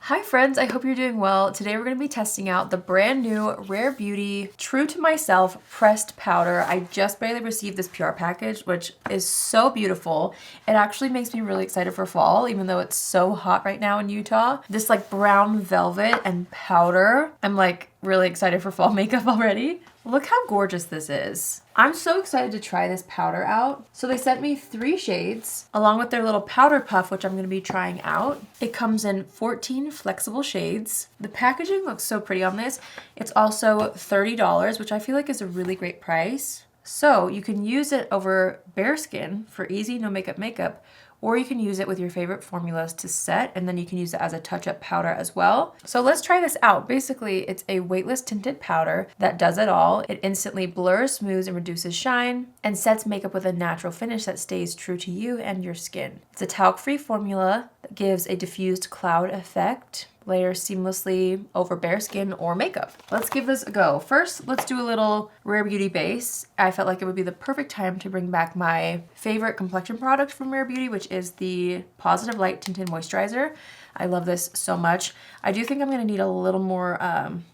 Hi friends, I hope you're doing well. Today we're going to be testing out the brand new Rare Beauty True to Myself pressed powder. I just barely received this PR package, which is so beautiful. It actually makes me really excited for fall, even though it's so hot right now in Utah. This like brown velvet and powder. I'm like really excited for fall makeup already. Look how gorgeous this is. I'm so excited to try this powder out. So they sent me 3 shades along with their little powder puff, which I'm gonna be trying out. It comes in 14 flexible shades. The packaging looks so pretty on this. It's also $30, which I feel like is a really great price. So you can use it over bare skin for easy no makeup, or you can use it with your favorite formulas to set, and then you can use it as a touch-up powder as well. So let's try this out. Basically, it's a weightless tinted powder that does it all. It instantly blurs, smooths, and reduces shine, and sets makeup with a natural finish that stays true to you and your skin. It's a talc-free formula that gives a diffused cloud effect, layers seamlessly over bare skin or makeup. Let's give this a go. First, let's do a little Rare Beauty base. I felt like it would be the perfect time to bring back my favorite complexion product from Rare Beauty, which is the Positive Light Tinted Moisturizer. I love this so much. I do think I'm gonna need a little more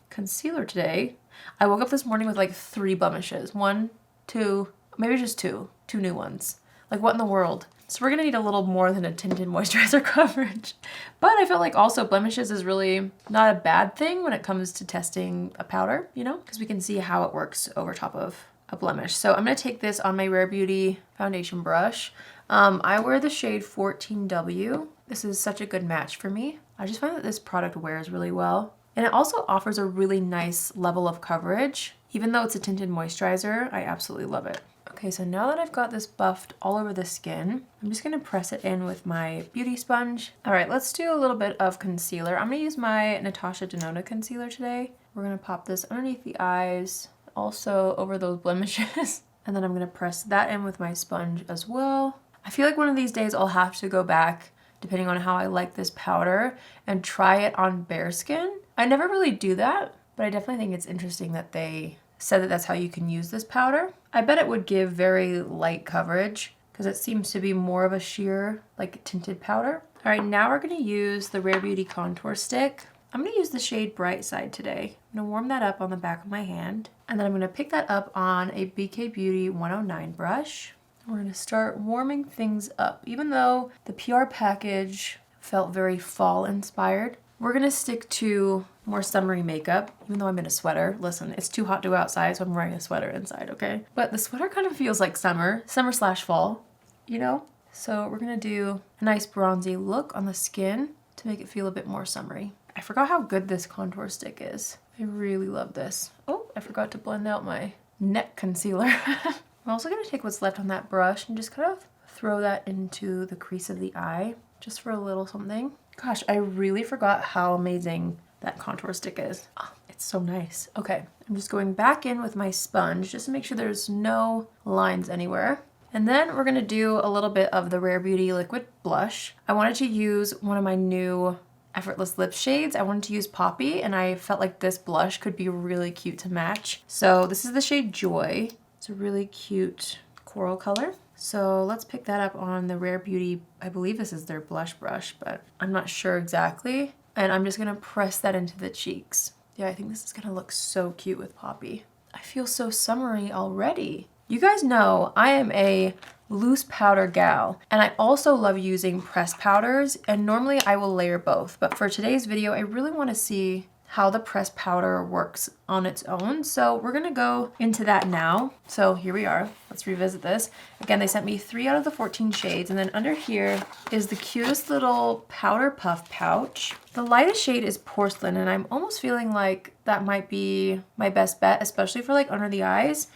concealer today. I woke up this morning with like 3 blemishes. 1, 2, maybe just 2 new ones. Like what in the world? So we're gonna need a little more than a tinted moisturizer coverage. But I feel like also blemishes is really not a bad thing when it comes to testing a powder, you know? Because we can see how it works over top of a blemish. So I'm gonna take this on my Rare Beauty foundation brush. I wear the shade 14W. This is such a good match for me. I just find that this product wears really well. And it also offers a really nice level of coverage. Even though it's a tinted moisturizer, I absolutely love it. Okay, so now that I've got this buffed all over the skin, I'm just gonna press it in with my beauty sponge. All right, let's do a little bit of concealer. I'm gonna use my Natasha Denona concealer today. We're gonna pop this underneath the eyes, also over those blemishes. And then I'm gonna press that in with my sponge as well. I feel like one of these days I'll have to go back, depending on how I like this powder, and try it on bare skin. I never really do that, but I definitely think it's interesting that they said that that's how you can use this powder. I bet it would give very light coverage because it seems to be more of a sheer, like tinted powder. All right, now we're gonna use the Rare Beauty contour stick. I'm gonna use the shade Bright Side today. I'm gonna warm that up on the back of my hand, and then I'm gonna pick that up on a BK Beauty 109 brush. We're gonna start warming things up. Even though the PR package felt very fall inspired, we're gonna stick to more summery makeup, even though I'm in a sweater. Listen, it's too hot to go outside, so I'm wearing a sweater inside, okay? But the sweater kind of feels like summer/fall, you know? So we're gonna do a nice bronzy look on the skin to make it feel a bit more summery. I forgot how good this contour stick is. I really love this. Oh, I forgot to blend out my neck concealer. I'm also gonna take what's left on that brush and just kind of throw that into the crease of the eye, just for a little something. Gosh, I really forgot how amazing that contour stick is. Oh, it's so nice. Okay, I'm just going back in with my sponge just to make sure there's no lines anywhere. And then we're gonna do a little bit of the Rare Beauty liquid blush. I wanted to use one of my new Effortless Lip shades. I wanted to use Poppy, and I felt like this blush could be really cute to match. So this is the shade Joy. It's a really cute coral color. So let's pick that up on the Rare Beauty, I believe this is their blush brush, but I'm not sure exactly. And I'm just gonna press that into the cheeks. Yeah, I think this is gonna look so cute with Poppy. I feel so summery already. You guys know I am a loose powder gal, and I also love using pressed powders, and normally I will layer both. But for today's video, I really wanna see how the pressed powder works on its own. So we're gonna go into that now. So here we are, let's revisit this. Again, they sent me 3 out of the 14 shades, and then under here is the cutest little powder puff pouch. The lightest shade is Porcelain, and I'm almost feeling like that might be my best bet, especially for like under the eyes.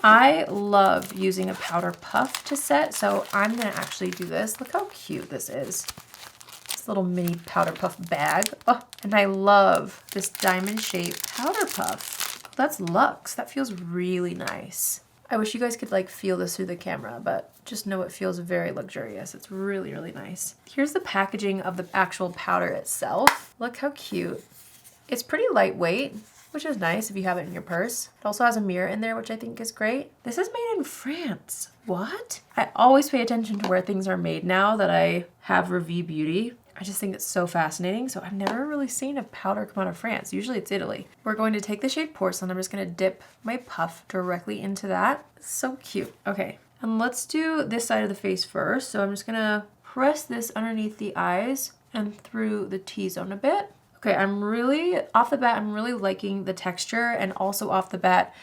I love using a powder puff to set, so I'm gonna actually do this. Look how cute this is. Little mini powder puff bag. Oh, and I love this diamond shaped powder puff. Oh, that's luxe. That feels really nice. I wish you guys could like feel this through the camera, but just know it feels very luxurious. It's really, really nice. Here's the packaging of the actual powder itself. Look how cute. It's pretty lightweight, which is nice if you have it in your purse. It also has a mirror in there, which I think is great. This is made in France. What? I always pay attention to where things are made now that I have Revie Beauty. I just think it's so fascinating. So I've never really seen a powder come out of France. Usually it's Italy. We're going to take the shade Porcelain. I'm just going to dip my puff directly into that. So cute. Okay. And let's do this side of the face first. So I'm just going to press this underneath the eyes and through the T-zone a bit. Okay, off the bat, I'm really liking the texture, and also off the bat,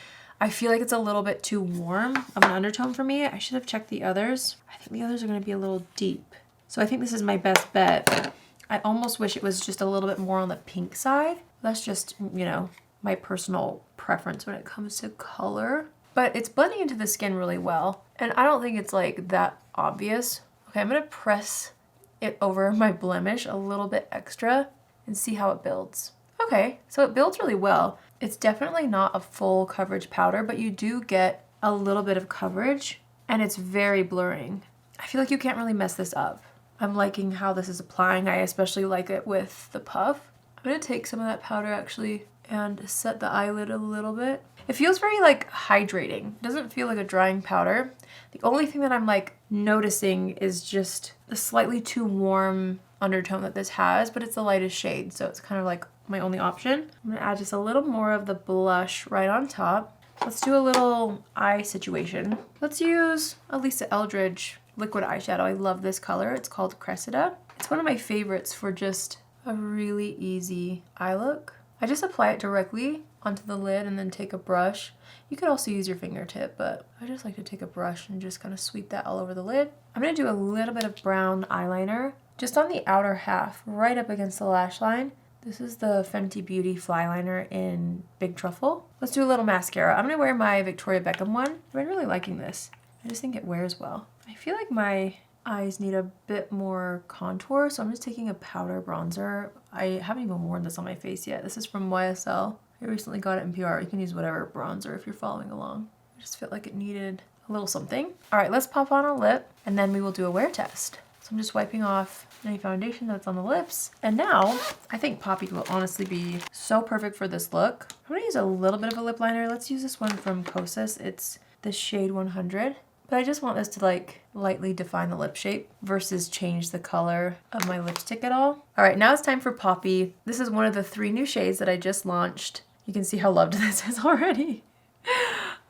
I feel like it's a little bit too warm of an undertone for me. I should have checked the others. I think the others are gonna be a little deep. So I think this is my best bet. I almost wish it was just a little bit more on the pink side. That's just, you know, my personal preference when it comes to color. But it's blending into the skin really well, and I don't think it's like that obvious. Okay, I'm gonna press it over my blemish a little bit extra and see how it builds. Okay, so it builds really well. It's definitely not a full coverage powder, but you do get a little bit of coverage, and it's very blurring. I feel like you can't really mess this up. I'm liking how this is applying. I especially like it with the puff. I'm gonna take some of that powder actually and set the eyelid a little bit. It feels very like hydrating. It doesn't feel like a drying powder. The only thing that I'm like noticing is just the slightly too warm undertone that this has, but it's the lightest shade, so it's kind of like my only option. I'm gonna add just a little more of the blush right on top. Let's do a little eye situation. Let's use a Lisa Eldridge liquid eyeshadow. I love this color. It's called Cressida. It's one of my favorites for just a really easy eye look. I just apply it directly onto the lid and then take a brush. You could also use your fingertip, but I just like to take a brush and just kind of sweep that all over the lid. I'm gonna do a little bit of brown eyeliner just on the outer half, right up against the lash line. This is the Fenty Beauty Fly Liner in Big Truffle. Let's do a little mascara. I'm gonna wear my Victoria Beckham one. I've been really liking this. I just think it wears well. I feel like my eyes need a bit more contour, so I'm just taking a powder bronzer. I haven't even worn this on my face yet. This is from YSL. I recently got it in PR. You can use whatever bronzer if you're following along. I just felt like it needed a little something. All right, let's pop on a lip, and then we will do a wear test. So I'm just wiping off any foundation that's on the lips. And now, I think Poppy will honestly be so perfect for this look. I'm gonna use a little bit of a lip liner. Let's use this one from Kosas. It's the shade 100. But I just want this to like lightly define the lip shape versus change the color of my lipstick at all. All right, now it's time for Poppy. This is one of the 3 new shades that I just launched. You can see how loved this is already.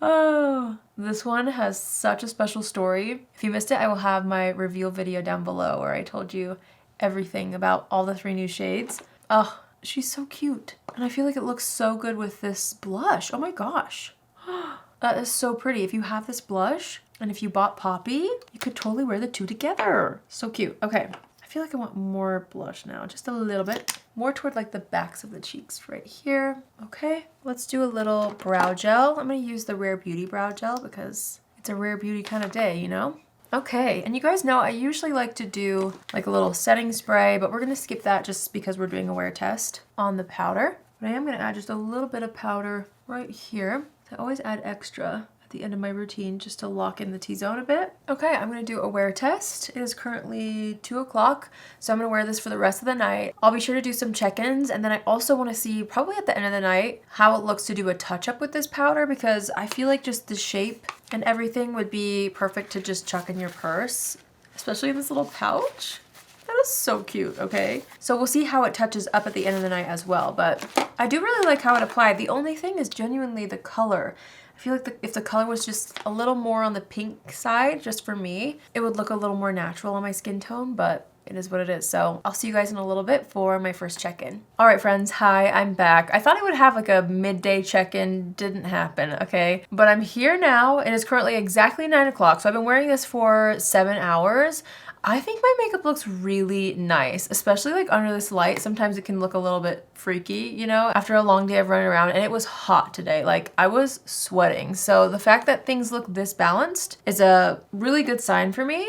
Oh, this one has such a special story. If you missed it, I will have my reveal video down below where I told you everything about all the 3 new shades. Oh, she's so cute. And I feel like it looks so good with this blush. Oh my gosh. That is so pretty. If you have this blush and if you bought Poppy, you could totally wear the 2 together. So cute. Okay. I feel like I want more blush now, just a little bit. More toward like the backs of the cheeks right here. Okay, let's do a little brow gel. I'm gonna use the Rare Beauty brow gel because it's a Rare Beauty kind of day, you know? Okay, and you guys know I usually like to do like a little setting spray, but we're gonna skip that just because we're doing a wear test on the powder. But I am gonna add just a little bit of powder right here. I always add extra the end of my routine just to lock in the T-zone a bit. Okay, I'm gonna do a wear test. It is currently 2 o'clock, so I'm gonna wear this for the rest of the night. I'll be sure to do some check-ins, and then I also wanna see, probably at the end of the night, how it looks to do a touch-up with this powder, because I feel like just the shape and everything would be perfect to just chuck in your purse, especially in this little pouch. That is so cute, okay? So we'll see how it touches up at the end of the night as well, but I do really like how it applied. The only thing is genuinely the color. I feel like if the color was just a little more on the pink side, just for me, it would look a little more natural on my skin tone, but it is what it is. So I'll see you guys in a little bit for my first check-in. All right, friends, hi, I'm back. I thought I would have like a midday check-in, didn't happen, okay? But I'm here now. It is currently exactly 9 o'clock, so I've been wearing this for 7 hours. I think my makeup looks really nice, especially like under this light. Sometimes it can look a little bit freaky, you know, after a long day of running around, and it was hot today. Like I was sweating. So the fact that things look this balanced is a really good sign for me.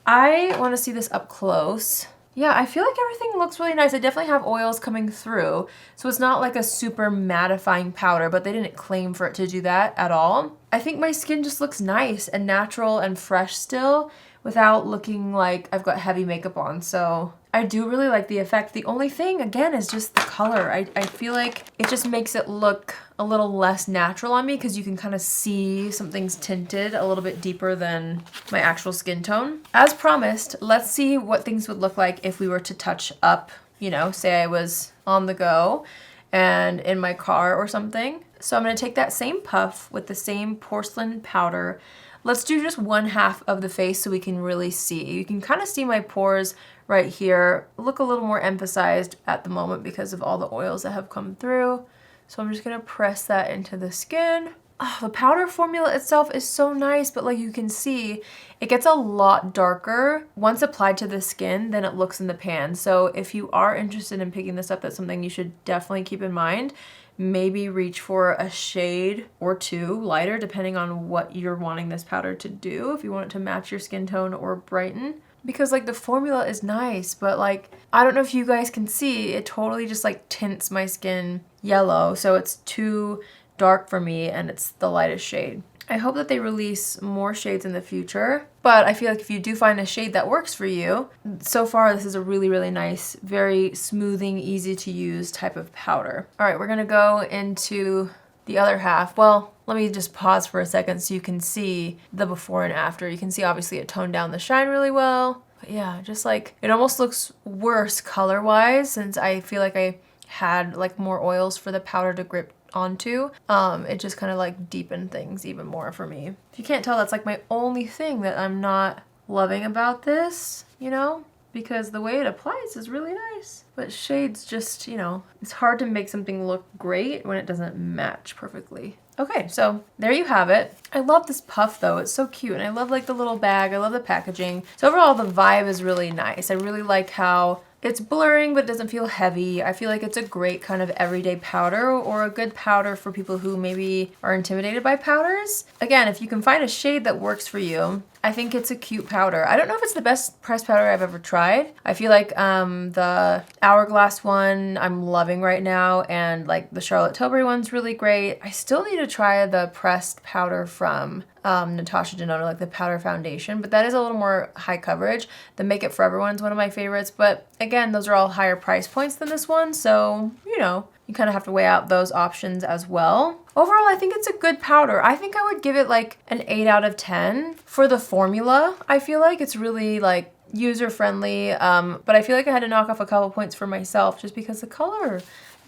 I want to see this up close. Yeah, I feel like everything looks really nice. I definitely have oils coming through. So it's not like a super mattifying powder, but they didn't claim for it to do that at all. I think my skin just looks nice and natural and fresh still, without looking like I've got heavy makeup on. So I do really like the effect. The only thing, again, is just the color. I feel like it just makes it look a little less natural on me because you can kind of see something's tinted a little bit deeper than my actual skin tone. As promised, let's see what things would look like if we were to touch up, you know, say I was on the go and in my car or something. So I'm going to take that same puff with the same porcelain powder. Let's do just one half of the face so we can really see. You can kind of see my pores right here look a little more emphasized at the moment because of all the oils that have come through. So I'm just going to press that into the skin. Oh, the powder formula itself is so nice, but like you can see, it gets a lot darker once applied to the skin than it looks in the pan. So if you are interested in picking this up, that's something you should definitely keep in mind. Maybe reach for a shade or two lighter, depending on what you're wanting this powder to do, if you want it to match your skin tone or brighten. Because like the formula is nice, but like, I don't know if you guys can see, it totally just like tints my skin yellow. So it's too dark for me and it's the lightest shade. I hope that they release more shades in the future, but I feel like if you do find a shade that works for you, so far this is a really, really nice, very smoothing, easy to use type of powder. All right, we're gonna go into the other half. Well, let me just pause for a second so you can see the before and after. You can see obviously it toned down the shine really well. But yeah, just like, it almost looks worse color-wise since I feel like I had like more oils for the powder to grip onto. It just kind of like deepened things even more for me. If you can't tell, that's like my only thing that I'm not loving about this, you know, because the way it applies is really nice. But shades just, you know, it's hard to make something look great when it doesn't match perfectly. Okay, so there you have it. I love this puff though, it's so cute, and I love like the little bag, I love the packaging. So overall the vibe is really nice. I really like how it's blurring, but it doesn't feel heavy. I feel like it's a great kind of everyday powder, or a good powder for people who maybe are intimidated by powders. Again, if you can find a shade that works for you, I think it's a cute powder. I don't know if it's the best pressed powder I've ever tried. I feel like the Hourglass one I'm loving right now, and like the Charlotte Tilbury one's really great. I still need to try the pressed powder from Natasha Denona, like the powder foundation, but that is a little more high coverage. The Make It Forever one's one of my favorites, but again, those are all higher price points than this one, so you know, you kind of have to weigh out those options as well. Overall, I think it's a good powder. I think I would give it like an 8 out of 10 for the formula. I feel like it's really like user-friendly, but I feel like I had to knock off a couple points for myself just because the color.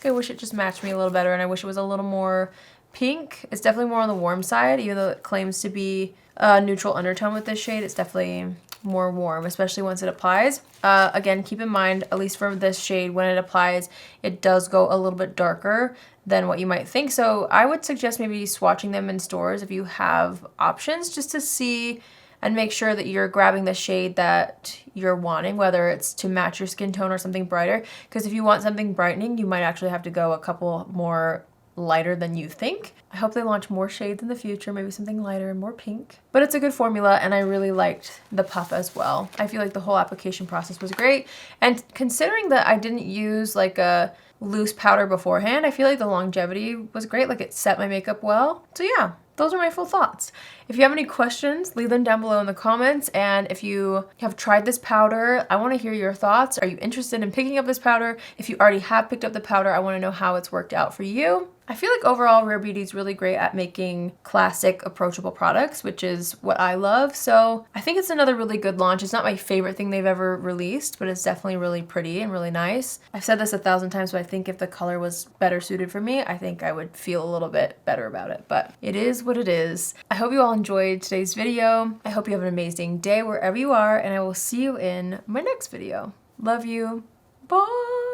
I wish it just matched me a little better, and I wish it was a little more pink. It's definitely more on the warm side, even though it claims to be a neutral undertone with this shade. It's definitely more warm, especially once it applies. Again, keep in mind, at least for this shade, when it applies, it does go a little bit darker than what you might think. So I would suggest maybe swatching them in stores if you have options, just to see and make sure that you're grabbing the shade that you're wanting, whether it's to match your skin tone or something brighter. Because if you want something brightening, you might actually have to go a couple more lighter than you think. I hope they launch more shades in the future, maybe something lighter and more pink. But it's a good formula, and I really liked the puff as well. I feel like the whole application process was great. And considering that I didn't use like a loose powder beforehand, I feel like the longevity was great. Like it set my makeup well. So yeah, those are my full thoughts. If you have any questions, leave them down below in the comments. And if you have tried this powder, I want to hear your thoughts. Are you interested in picking up this powder? If you already have picked up the powder, I want to know how it's worked out for you. I feel like overall Rare Beauty is really great at making classic, approachable products, which is what I love. So I think it's another really good launch. It's not my favorite thing they've ever released, but it's definitely really pretty and really nice. I've said this 1,000 times, but I think if the color was better suited for me, I think I would feel a little bit better about it. But it is what it is. I hope you all enjoyed today's video. I hope you have an amazing day wherever you are, and I will see you in my next video. Love you. Bye.